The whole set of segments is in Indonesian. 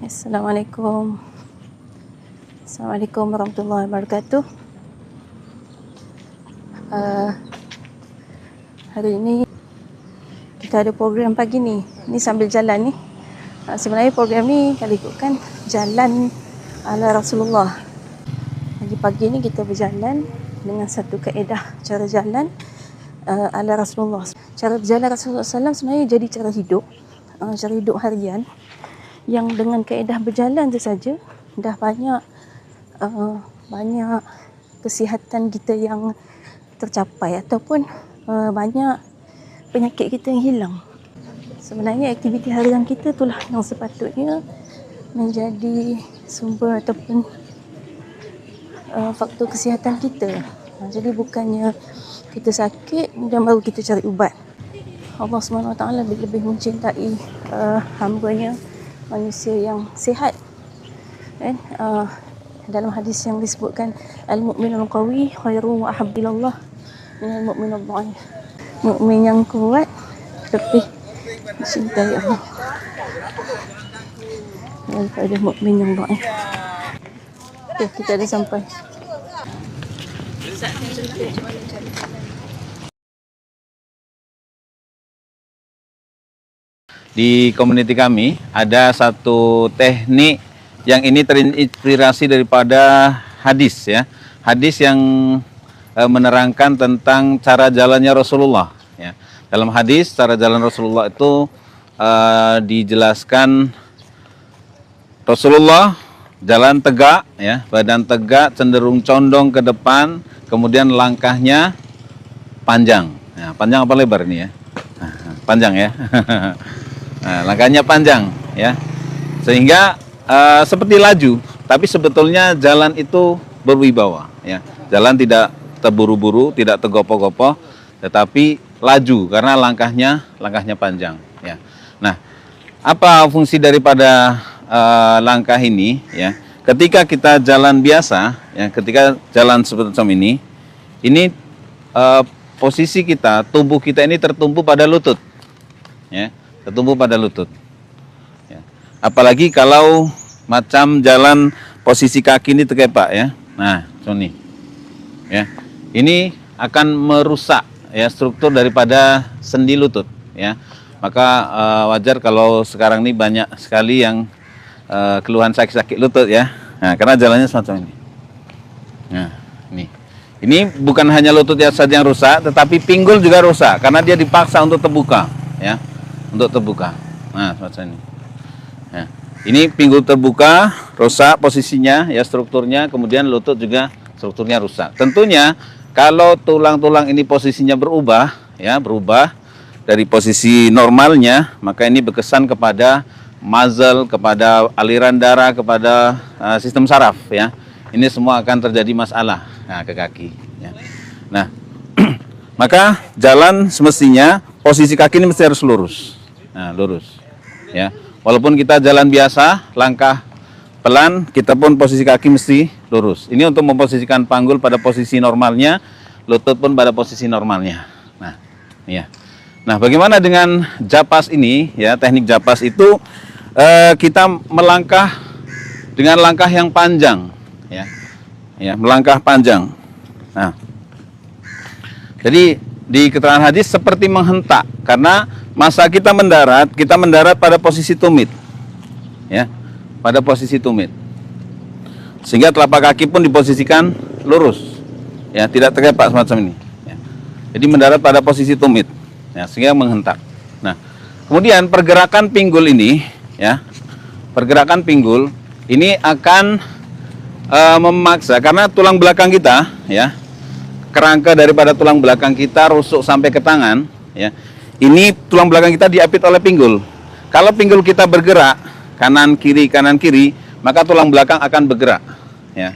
Assalamualaikum. Assalamualaikum warahmatullahi wabarakatuh. Hari ini kita ada program pagi ni. Ni sambil jalan ni. Sebenarnya program ni kalau ikutkan jalan ala Rasulullah. Pagi ni kita berjalan dengan satu kaedah cara jalan ala Rasulullah. Cara berjalan Rasulullah SAW sebenarnya jadi cara hidup harian yang dengan kaedah berjalan tu saja dah banyak kesihatan kita yang tercapai ataupun banyak penyakit kita yang hilang. Sebenarnya aktiviti harian kita itulah yang sepatutnya menjadi sumber ataupun faktor kesihatan kita. Jadi bukannya kita sakit dan baru kita cari ubat. Allah SWT lebih mencintai hamba-Nya, manusia yang sihat. Dalam hadis yang disebutkan al-mu'minul qawi khairu wa ahabbu ilallah minal mu'minul dhaif. Mukmin yang kuat lebih dicintai Allah daripada mukmin yang dhaif. Okay, kita dah sampai. Di komuniti kami ada satu teknik yang ini terinspirasi daripada hadis ya. Hadis yang menerangkan tentang cara jalannya Rasulullah ya. Dalam hadis cara jalan Rasulullah itu dijelaskan Rasulullah jalan tegak ya, badan tegak, cenderung condong ke depan, kemudian langkahnya panjang. Nah, panjang apa lebar nih ya? Panjang ya. Nah, langkahnya panjang ya, sehingga seperti laju, tapi sebetulnya jalan itu berwibawa ya. Jalan tidak terburu-buru, tidak tergopoh-gopoh, tetapi laju karena langkahnya panjang ya. Nah, apa fungsi daripada langkah ini ya? Ketika kita jalan biasa ya, ketika jalan seperti ini posisi kita, tubuh kita ini tertumpu pada lutut ya. Tertumpu pada lutut ya. Apalagi kalau macam jalan posisi kaki ini terkepak ya. Nah, Sony ya, ini akan merusak ya struktur daripada sendi lutut ya. Maka wajar kalau sekarang ini banyak sekali yang keluhan sakit-sakit lutut ya. Nah, karena jalannya semacam ini. Nah, ini bukan hanya lutut saja yang rusak, tetapi pinggul juga rusak karena dia dipaksa untuk terbuka ya. Untuk terbuka. Nah, semacam ini. Ya. Ini pinggul terbuka, rusak posisinya, ya strukturnya, kemudian lutut juga strukturnya rusak. Tentunya kalau tulang-tulang ini posisinya berubah, ya, berubah dari posisi normalnya, maka ini berkesan kepada muscle, kepada aliran darah, kepada sistem saraf, ya. Ini semua akan terjadi masalah ke kaki. Ya. Nah, maka jalan semestinya posisi kaki ini mesti harus lurus. Nah, lurus ya. Walaupun kita jalan biasa, langkah pelan, kita pun posisi kaki mesti lurus. Ini untuk memposisikan panggul pada posisi normalnya, lutut pun pada posisi normalnya. Nah, ya. Nah, bagaimana dengan japas ini ya? Teknik japas itu kita melangkah dengan langkah yang panjang ya. Ya, melangkah panjang. Nah, jadi di keterangan hadis seperti menghentak karena masa kita mendarat pada posisi tumit ya, pada posisi tumit, sehingga telapak kaki pun diposisikan lurus ya, tidak terkepak semacam ini ya. Jadi mendarat pada posisi tumit ya, sehingga menghentak. Nah, kemudian pergerakan pinggul ini ya, pergerakan pinggul ini akan memaksa karena tulang belakang kita ya, kerangka daripada tulang belakang kita rusuk sampai ke tangan ya. Ini tulang belakang kita diapit oleh pinggul. Kalau pinggul kita bergerak kanan kiri, maka tulang belakang akan bergerak ya.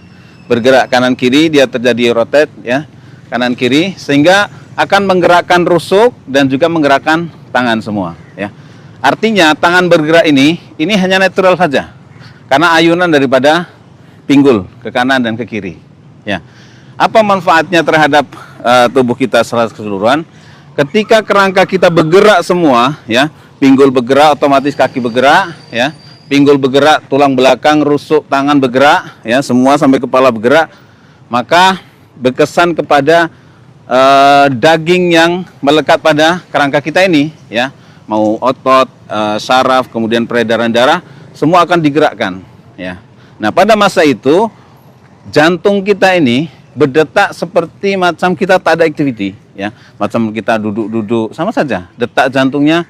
Bergerak kanan kiri, dia terjadi rotate ya, kanan kiri, sehingga akan menggerakkan rusuk dan juga menggerakkan tangan semua ya. Artinya tangan bergerak ini hanya natural saja karena ayunan daripada pinggul ke kanan dan ke kiri ya. Apa manfaatnya terhadap tubuh kita secara keseluruhan? Ketika kerangka kita bergerak semua, ya, pinggul bergerak, otomatis kaki bergerak, ya, pinggul bergerak, tulang belakang, rusuk, tangan bergerak, ya, semua sampai kepala bergerak, maka berkesan kepada daging yang melekat pada kerangka kita ini, ya, mau otot, saraf, kemudian peredaran darah, semua akan digerakkan, ya. Nah, pada masa itu jantung kita ini berdetak seperti macam kita tak ada aktiviti, ya, macam kita duduk-duduk, sama saja, detak jantungnya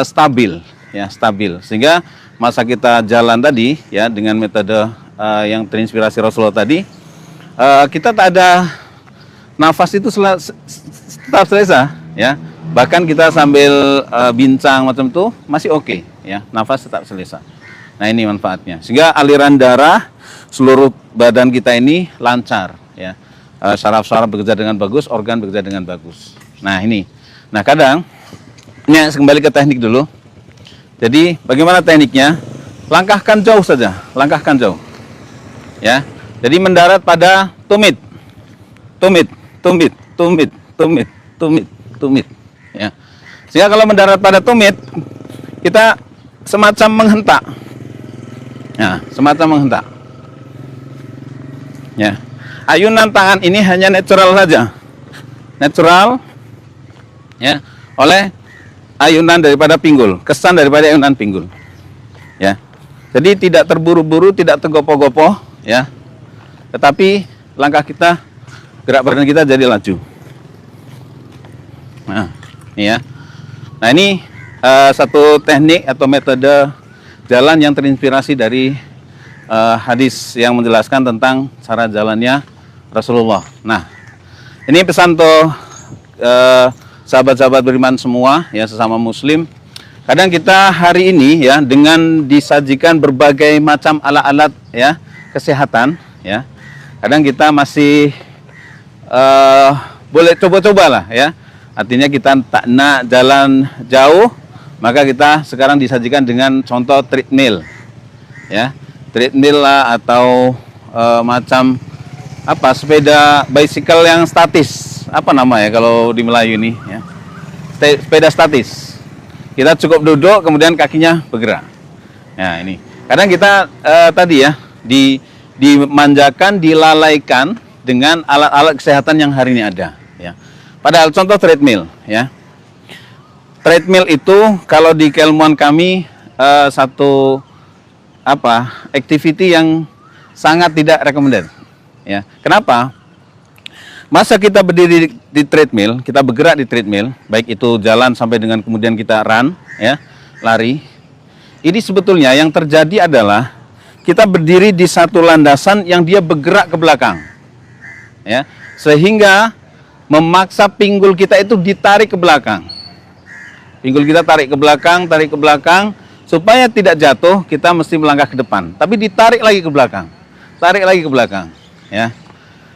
stabil, ya, stabil, sehingga masa kita jalan tadi, ya, dengan metode yang terinspirasi Rasulullah tadi, kita tak ada nafas itu tetap selesa, ya, bahkan kita sambil bincang macam itu masih oke, ya, nafas tetap selesa. Nah, ini manfaatnya, sehingga aliran darah seluruh badan kita ini lancar, ya, saraf-saraf bekerja dengan bagus, organ bekerja dengan bagus. Nah, ini, nah kadang ini kembali ke teknik dulu. Jadi bagaimana tekniknya? Langkahkan jauh saja, langkahkan jauh, ya. Jadi mendarat pada tumit, tumit, tumit, tumit, tumit, tumit, tumit, ya. Sehingga kalau mendarat pada tumit, kita semacam menghentak, ya, semacam menghentak, ya. Ayunan tangan ini hanya natural saja, natural, ya, oleh ayunan daripada pinggul, kesan daripada ayunan pinggul, ya. Jadi tidak terburu-buru, tidak tergopoh-gopoh, ya. Tetapi langkah kita, gerak badan kita jadi laju. Nah, ini ya. Nah, ini satu teknik atau metode jalan yang terinspirasi dari hadis yang menjelaskan tentang cara jalannya Rasulullah. Nah, ini pesan tuh sahabat-sahabat beriman semua, ya, sesama muslim. Kadang kita hari ini, ya, dengan disajikan berbagai macam alat-alat, ya, kesehatan, ya, kadang kita masih boleh coba-coba lah, ya. Artinya kita tak nak jalan jauh, maka kita sekarang disajikan dengan contoh treadmill, ya, treadmill lah, atau macam apa, sepeda bicycle yang statis, apa nama ya kalau di Melayu ini, ya, sepeda statis. Kita cukup duduk, kemudian kakinya bergerak. Nah, ini kadang kita tadi, ya, dimanjakan, dilalaikan dengan alat-alat kesehatan yang hari ini ada, ya. Padahal contoh treadmill, ya. Treadmill itu kalau di keilmuan kami satu apa, activity yang sangat tidak recommended, ya. Kenapa? Masa kita berdiri di treadmill, kita bergerak di treadmill, baik itu jalan sampai dengan kemudian kita run, ya, lari. Ini sebetulnya yang terjadi adalah kita berdiri di satu landasan yang dia bergerak ke belakang, ya, sehingga memaksa pinggul kita itu ditarik ke belakang. Pinggul kita tarik ke belakang, supaya tidak jatuh, kita mesti melangkah ke depan, tapi ditarik lagi ke belakang, tarik lagi ke belakang, ya.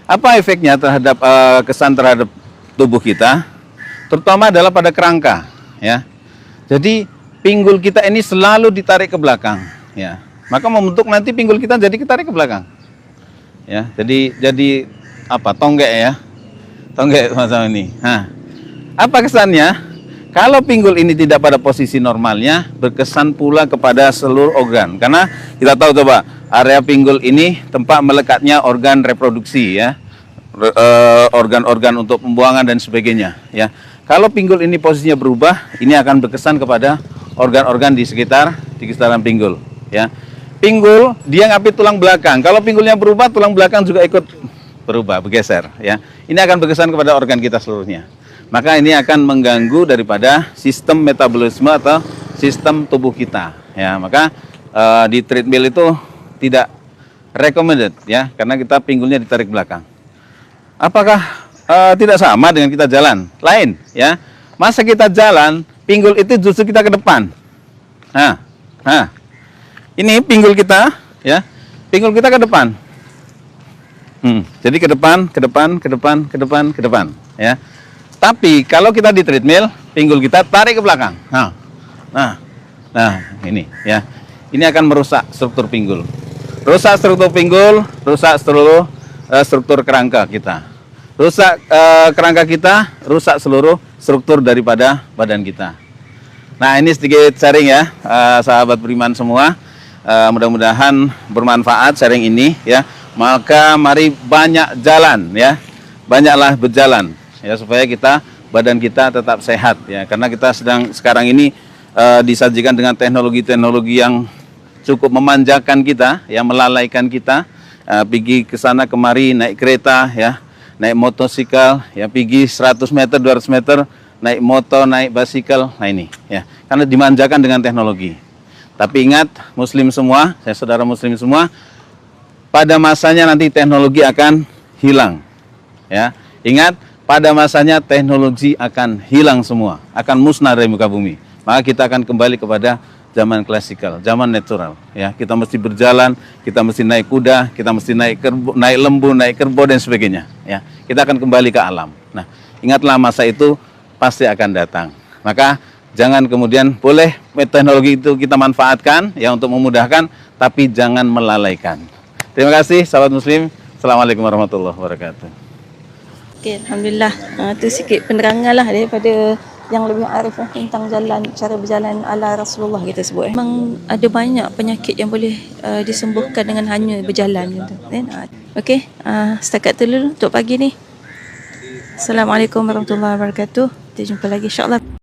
Apa efeknya terhadap kesan terhadap tubuh kita? Terutama adalah pada kerangka, ya. Jadi pinggul kita ini selalu ditarik ke belakang, ya. Maka membentuk nanti pinggul kita jadi ketarik ke belakang, ya. Jadi apa, tonggek, ya, tonggek macam ini. Nah, apa kesannya? Kalau pinggul ini tidak pada posisi normalnya, berkesan pula kepada seluruh organ. Karena kita tahu, coba, area pinggul ini tempat melekatnya organ reproduksi, ya, organ-organ untuk pembuangan dan sebagainya, ya. Kalau pinggul ini posisinya berubah, ini akan berkesan kepada organ-organ di sekitaran pinggul, ya. Pinggul dia ngapit tulang belakang. Kalau pinggulnya berubah, tulang belakang juga ikut berubah, bergeser, ya. Ini akan berkesan kepada organ kita seluruhnya. Maka ini akan mengganggu daripada sistem metabolisme atau sistem tubuh kita, ya. Maka di treadmill itu tidak recommended, ya, karena kita pinggulnya ditarik belakang. Apakah tidak sama dengan kita jalan? Lain, ya. Masa kita jalan, pinggul itu justru kita ke depan. Nah, ini pinggul kita, ya, pinggul kita ke depan. Jadi ke depan, ya. Tapi kalau kita di treadmill, pinggul kita tarik ke belakang. Nah, ini, ya. Ini akan merusak struktur pinggul. Rusak struktur pinggul, rusak seluruh struktur kerangka kita. Rusak kerangka kita, rusak seluruh struktur daripada badan kita. Nah, ini sedikit sharing, ya, sahabat beriman semua. Mudah-mudahan bermanfaat sharing ini ya. Maka mari banyak jalan ya. Banyaklah berjalan ya supaya badan kita tetap sehat ya. Karena kita sekarang ini disajikan dengan teknologi-teknologi yang cukup memanjakan kita, yang melalaikan kita. Pergi ke sana kemari naik kereta ya, naik motosikal ya, pergi 100 meter, 200 meter naik motor, naik basikal. Nah ini ya, karena dimanjakan dengan teknologi. Tapi ingat muslim semua, saya saudara muslim semua, pada masanya nanti teknologi akan hilang. Ya, ingat pada masanya teknologi akan hilang semua, akan musnah dari muka bumi. Maka kita akan kembali kepada zaman klasikal, zaman natural. Ya, kita mesti berjalan, kita mesti naik kuda, kita mesti naik lembu, naik kerbau dan sebagainya. Ya, kita akan kembali ke alam. Nah, ingatlah masa itu pasti akan datang. Maka jangan kemudian boleh teknologi itu kita manfaatkan ya untuk memudahkan, tapi jangan melalaikan. Terima kasih sahabat muslim. Assalamualaikum warahmatullahi wabarakatuh. Okey, alhamdulillah. Itu sikit penerangan lah daripada yang lebih arif tentang cara berjalan ala Rasulullah kita sebut. Memang ada banyak penyakit yang boleh disembuhkan dengan hanya berjalan gitu. Okey, setakat itu dulu untuk pagi ni. Assalamualaikum warahmatullahi wabarakatuh. Kita jumpa lagi insya-Allah.